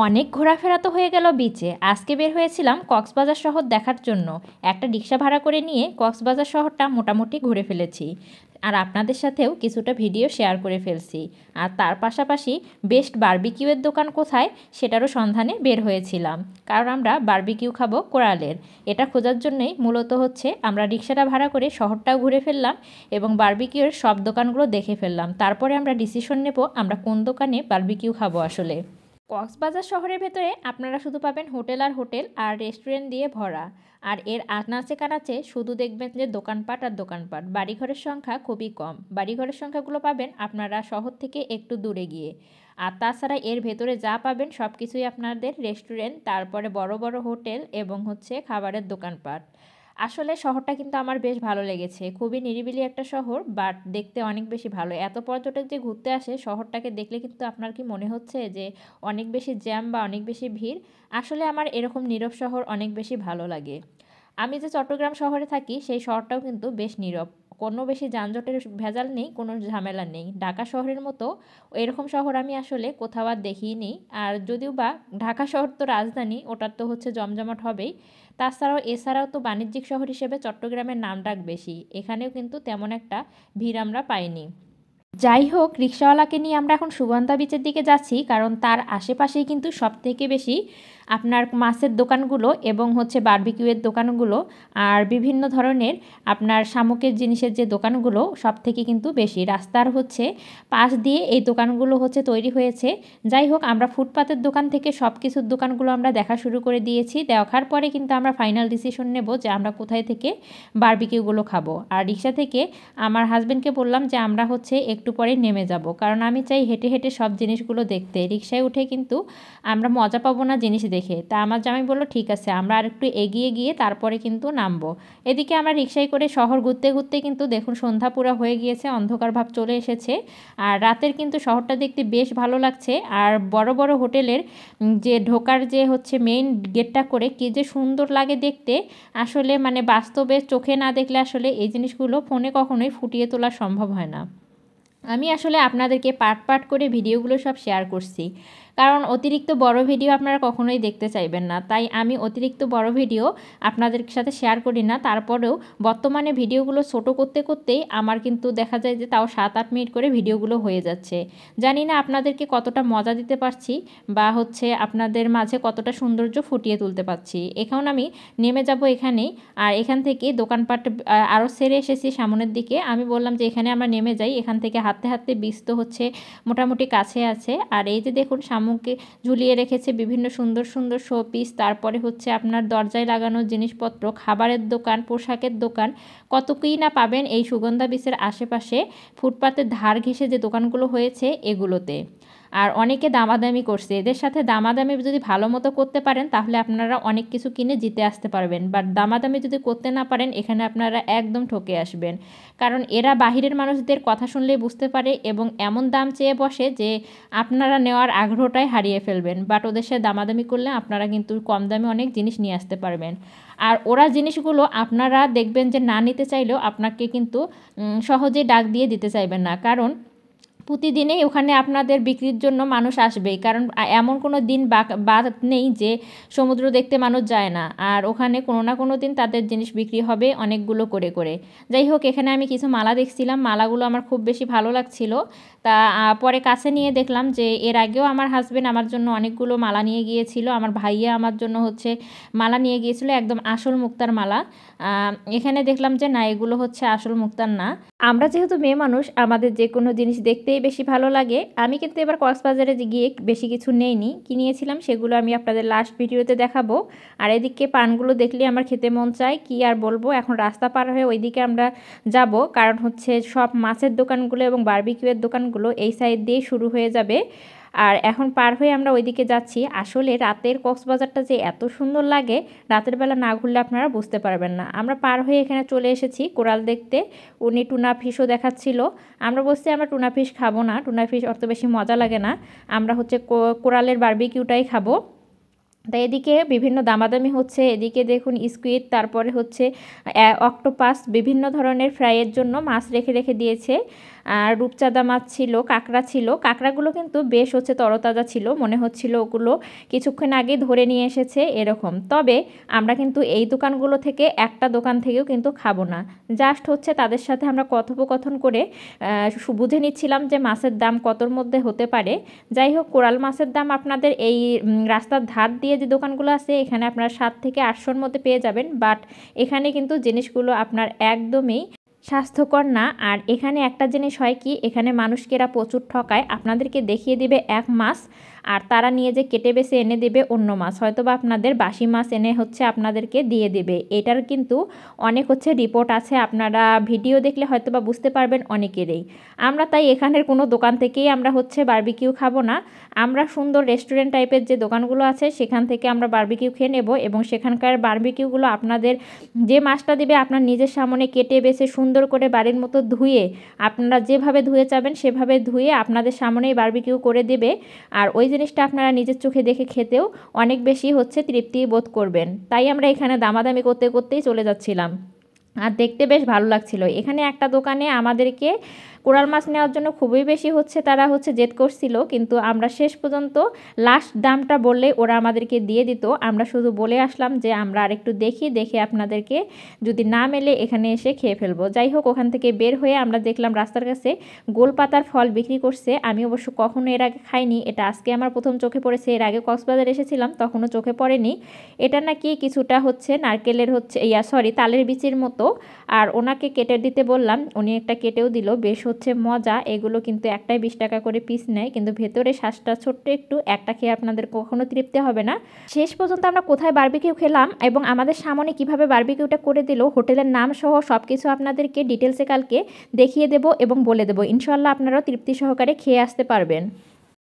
অনেক ঘোরাফেরা তো হয়ে গেল বিচে। আজকে বের হয়েছিলাম কক্সবাজার শহর দেখার জন্য। একটা রিক্সা ভাড়া করে নিয়ে কক্সবাজার শহরটা মোটামুটি ঘুরে ফেলেছি, আর আপনাদের সাথেও কিছুটা ভিডিও শেয়ার করে ফেলছি। আর তার পাশাপাশি বেস্ট বারবিকিউয়ের দোকান কোথায় সেটারও সন্ধানে বের হয়েছিলাম, কারণ আমরা বারবিকিউ খাবো কোরালের। এটা খোঁজার জন্যই মূলত হচ্ছে আমরা রিক্সাটা ভাড়া করে শহরটাও ঘুরে ফেললাম এবং বারবিকিউয়ের সব দোকানগুলো দেখে ফেললাম। তারপরে আমরা ডিসিশন নেব আমরা কোন দোকানে বারবিকিউ খাবো। আসলে কক্সবাজার শহরের ভেতরে আপনারা শুধু পাবেন হোটেল আর হোটেল আর রেস্টুরেন্ট দিয়ে ভরা, আর এর আনাচে কানাচে শুধু দেখবেন যে দোকানপাট আর দোকানপাট। বাড়িঘরের সংখ্যা খুবই কম। বাড়িঘরের সংখ্যাগুলো পাবেন আপনারা শহর থেকে একটু দূরে গিয়ে। আর তাছাড়া এর ভেতরে যা পাবেন সব কিছুই আপনাদের রেস্টুরেন্ট, তারপরে বড় বড় হোটেল এবং হচ্ছে খাবারের দোকানপাট। আসলে শহরটা কিন্তু আমার বেশ ভালো লেগেছে। খুবই নিরিবিলি একটা শহর, বাট দেখতে অনেক বেশি ভালো। এত পর্যটক যে ঘুরতে আসে, শহরটাকে দেখলে কিন্তু আপনার কি মনে হচ্ছে যে অনেক বেশি জ্যাম বা অনেক বেশি ভিড়? আসলে আমার এরকম নীরব শহর অনেক বেশি ভালো লাগে। আমি যে চট্টগ্রাম শহরে থাকি সেই শহরটাও কিন্তু বেশ নীরব। কোনো বেশি যানজটের ভেজাল নেই, কোনো ঝামেলা নেই। ঢাকা শহরের মতো এরকম শহর আমি আসলে কোথাও আর দেখিনি। আর যদিও বা ঢাকা শহর তো রাজধানী, ওটার তো হচ্ছে জমজমাট হবেই। এছাড়াও তো বাণিজ্যিক শহর হিসেবে চট্টগ্রামের নামডাক বেশি। এখানেও কিন্তু তেমন একটা ভিড় আমরা পাইনি। যাই হোক, রিক্সাওয়ালাকে নিয়ে আমরা এখন সুগন্ধা বিচের দিকে যাচ্ছি, কারণ তার আশেপাশেই কিন্তু সব থেকে বেশি আপনার মাছের দোকানগুলো এবং হচ্ছে বারবিকিউয়ের দোকানগুলো আর বিভিন্ন ধরনের আপনার শামুকের জিনিসের যে দোকানগুলো সব থেকে কিন্তু বেশি রাস্তার হচ্ছে পাশ দিয়ে এই দোকানগুলো হচ্ছে তৈরি হয়েছে। যাই হোক, আমরা ফুটপাতের দোকান থেকে সব কিছুর দোকানগুলো আমরা দেখা শুরু করে দিয়েছি। দেখার পরে কিন্তু আমরা ফাইনাল ডিসিশন নেব যে আমরা কোথায় থেকে বারবিকিউগুলো খাবো। আর রিক্সা থেকে আমার হাজব্যান্ডকে বললাম যে আমরা হচ্ছে একটু পরে নেমে যাব, কারণ আমি চাই হেঁটে হেঁটে সব জিনিসগুলো দেখতে। রিক্সায় উঠে কিন্তু আমরা মজা পাবো না জিনিস দেখে। তা আমার জামাই বলল ঠিক আছে, আমরা আর একটু এগিয়ে গিয়ে তারপরে কিন্তু নামবো। এদিকে আমরা রিক্সায় করে শহর ঘুরতে ঘুরতে কিন্তু দেখুন সন্ধ্যা পুরো হয়ে গিয়েছে, অন্ধকার ভাব চলে এসেছে। আর রাতের কিন্তু শহরটা দেখতে বেশ ভালো লাগছে। আর বড় বড় হোটেলের যে ঢোকার যে হচ্ছে মেইন গেটটা করে কি যে সুন্দর লাগে দেখতে। আসলে মানে বাস্তবে চোখে না দেখলে আসলে এই জিনিসগুলো ফোনে কখনোই ফুটিয়ে তোলা সম্ভব হয় না। আমি আসলে আপনাদেরকে পার্ট পার্ট করে ভিডিওগুলো সব শেয়ার করছি, কারণ অতিরিক্ত বড় ভিডিও আপনারা কখনোই দেখতে চাইবেন না। তাই আমি অতিরিক্ত বড় ভিডিও আপনাদের সাথে শেয়ার করি না। তারপরেও বর্তমানে ভিডিওগুলো ছোট করতে করতেই আমার কিন্তু দেখা যায় যে তাও 7-8 মিনিট করে ভিডিওগুলো হয়ে যাচ্ছে। জানি না আপনাদেরকে কতটা মজা দিতে পারছি বা হচ্ছে আপনাদের মাঝে কতটা সৌন্দর্য ফুটিয়ে তুলতে পারছি। এখন আমি নেমে যাব এখানেই। আর এখান থেকে দোকানপাট আরও সেরে এসেছি সামনের দিকে। আমি বললাম যে এখানে আমরা নেমে যাই, এখান থেকে হাঁটতে হাঁটতে বীজ তো হচ্ছে মোটামুটি কাছে আছে। আর এই যে দেখুন শামুককে ঝুলিয়ে রেখেছে বিভিন্ন সুন্দর সুন্দর শো পিস, তারপরে হচ্ছে আপনার দরজায় লাগানোর জিনিসপত্র, খাবারের দোকান, পোশাকের দোকান, কত কী না পাবেন এই সুগন্ধা বিচের আশেপাশে ফুটপাতের ধার ঘেঁষে যে দোকানগুলো হয়েছে এগুলোতে। আর অনেকে দামাদামি করছে। এদের সাথে দামাদামি যদি ভালো মতো করতে পারেন তাহলে আপনারা অনেক কিছু কিনে জিতে আসতে পারবেন, বাট দামাদামি যদি করতে না পারেন এখানে আপনারা একদম ঠকে আসবেন। কারণ এরা বাহিরের মানুষদের কথা শুনলেই বুঝতে পারে এবং এমন দাম চেয়ে বসে যে আপনারা নেওয়ার আগ্রহটাই হারিয়ে ফেলবেন। বাট ওদের সাথে দামাদামি করলে আপনারা কিন্তু কম দামে অনেক জিনিস নিয়ে আসতে পারবেন। আর ওরা জিনিসগুলো আপনারা দেখবেন যে না নিতে চাইলেও আপনাকে কিন্তু সহজেই ডাক দিয়ে দিতে চাইবেন না, কারণ প্রতিদিনেই ওখানে আপনাদের বিক্রির জন্য মানুষ আসবেই। কারণ এমন কোনো দিন বাদ নেই যে সমুদ্র দেখতে মানুষ যায় না। আর ওখানে কোনো না কোনো দিন তাদের জিনিস বিক্রি হবে অনেকগুলো করে করে। যাই হোক, এখানে আমি কিছু মালা দেখছিলাম, মালাগুলো আমার খুব বেশি ভালো লাগছিল। তা পরে কাছে নিয়ে দেখলাম যে এর আগেও আমার হাজবেন্ড আমার জন্য অনেকগুলো মালা নিয়ে গিয়েছিল, আমার ভাইয়া আমার জন্য হচ্ছে মালা নিয়ে গিয়েছিল, একদম আসল মুক্তার মালা। এখানে দেখলাম যে না, এগুলো হচ্ছে আসল মুক্তার না। আমরা যেহেতু মেয়ে মানুষ, আমাদের যে কোনো জিনিস দেখতেই বেশি ভালো লাগে। আমি কিন্তু এবার কক্সবাজারে গিয়ে বেশি কিছু নেইনি, কি নিয়েছিলাম সেগুলো আমি আপনাদের লাস্ট ভিডিওতে দেখাবো। আর এদিকে পানগুলো দেখলে আমার খেতে মন চায়, কি আর বলবো। এখন রাস্তা পার হয়ে ওইদিকে আমরা যাব, কারণ হচ্ছে সব মাছের দোকানগুলো এবং বারবিকিউয়ের দোকানগুলো এই সাইড দিয়েই শুরু হয়ে যাবে। আর এখন পার হয়ে আমরা ওইদিকে যাচ্ছি। আসলে রাতের কক্সবাজারটা যে এত সুন্দর লাগে, রাতের বেলা না ঘুরলে আপনারা বুঝতে পারবেন না। আমরা পার হয়ে এখানে চলে এসেছি কোরাল দেখতে। উনি টুনা ফিশও দেখাচ্ছিল। আমরা বলছি আমরা টুনা ফিশ খাবো না, টুনা ফিশ অত বেশি মজা লাগে না, আমরা হচ্ছে কোরালের বারবিকিউটাই খাবো। তাই এদিকে বিভিন্ন দামাদামি হচ্ছে। এদিকে দেখুন স্কুইড, তারপরে হচ্ছে অক্টোপাস, বিভিন্ন ধরনের ফ্রাইয়ের জন্য মাছ রেখে রেখে দিয়েছে। আর রূপচাঁদা মাছ ছিল, কাঁকড়া ছিল। কাঁকড়াগুলো কিন্তু বেশ হচ্ছে তরতাজা ছিল, মনে হচ্ছিল ওগুলো কিছুক্ষণ আগে ধরে নিয়ে এসেছে এরকম। তবে আমরা কিন্তু এই দোকানগুলো থেকে একটা দোকান থেকেও কিন্তু খাবো না, জাস্ট হচ্ছে তাদের সাথে আমরা কথোপকথন করে বুঝে নিচ্ছিলাম যে মাছের দাম কতর মধ্যে হতে পারে। যাই হোক, কোরাল মাছের দাম আপনাদের এই রাস্তার ধার দিয়ে যে দোকানগুলো আছে এখানে আপনারা 7 থেকে 800-র মধ্যে পেয়ে যাবেন। বাট এখানে কিন্তু জিনিসগুলো আপনার একদমই স্বাস্থ্যকর না। আর এখানে একটা জিনিস হয় কি, এখানে মানুষকে এরা প্রচুর ঠকায়, আপনাদেরকে দেখিয়ে দিবে এক মাছ আর তারা নিয়ে যে কেটে বেছে এনে দেবে অন্য মাছ, হয়তো বা আপনাদের বাসি মাছ এনে হচ্ছে আপনাদেরকে দিয়ে দেবে। এটার কিন্তু অনেক হচ্ছে রিপোর্ট আছে, আপনারা ভিডিও দেখলে হয়তো বা বুঝতে পারবেন অনেকেরই। আমরা তাই এখানের কোনো দোকান থেকেই আমরা হচ্ছে বারবিকিউ খাবো না, আমরা সুন্দর রেস্টুরেন্ট টাইপের যে দোকানগুলো আছে সেখান থেকে আমরা বারবিকিউ খেয়ে নেব। এবং সেখানকার বারবিকিউগুলো আপনাদের যে মাছটা দিবে আপনার নিজের সামনে কেটে বেছে সুন্দর করে বাড়ির মতো ধুয়ে, আপনারা যেভাবে ধুয়ে চাবেন সেভাবে ধুয়ে আপনাদের সামনেই বারবিকিউ করে দেবে। আর ওই জিনিসটা আপনারা নিজের চোখে দেখে খেতেও অনেক বেশি হচ্ছে তৃপ্তি বোধ করবেন। তাই আমরা এখানে দামাদামি করতে করতেই চলে যাচ্ছিলাম, আর দেখতে বেশ ভালো লাগছিল। এখানে একটা দোকানে আমাদেরকে কোরাল মাছ নেওয়ার জন্য খুবই বেশি হচ্ছে তারা হচ্ছে জেদ করছিল, কিন্তু আমরা শেষ পর্যন্ত লাস্ট দামটা বললে ওরা আমাদেরকে দিয়ে দিত। আমরা শুধু বলে আসলাম যে আমরা আরেকটু দেখে আপনাদেরকে যদি না মেলে এখানে এসে খেয়ে ফেলবো। যাই হোক, ওখান থেকে বের হয়ে আমরা দেখলাম রাস্তার কাছে গোলপাতার ফল বিক্রি করছে। আমি অবশ্য কখনো এর আগে খাইনি, এটা আজকে আমার প্রথম চোখে পড়েছে। এর আগে কক্সবাজার এসেছিলাম তখনও চোখে পড়েনি। এটা নাকি কিছুটা হচ্ছে নারকেলের হচ্ছে তালের বিচির মতো। আর ওনাকে কেটে দিতে বললাম, উনি একটা কেটেও দিল, বেশ হচ্ছে মজা। এগুলো কিন্তু একটাই 20 টাকা করে পিস নেয়, কিন্তু ভেতরে শ্বাসটা ছোট্ট একটু, একটা খেয়ে আপনাদের কখনো তৃপ্তি হবে না। শেষ পর্যন্ত আমরা কোথায় বারবিকিউ খেলাম এবং আমাদের সামনে কিভাবে বারবিকিউটা করে দিল, হোটেলের নাম সহ সব কিছু আপনাদেরকে ডিটেলসে কালকে দেখিয়ে দেব এবং বলে দেবো। ইনশাল্লাহ আপনারাও তৃপ্তি সহকারে খেয়ে আসতে পারবেন।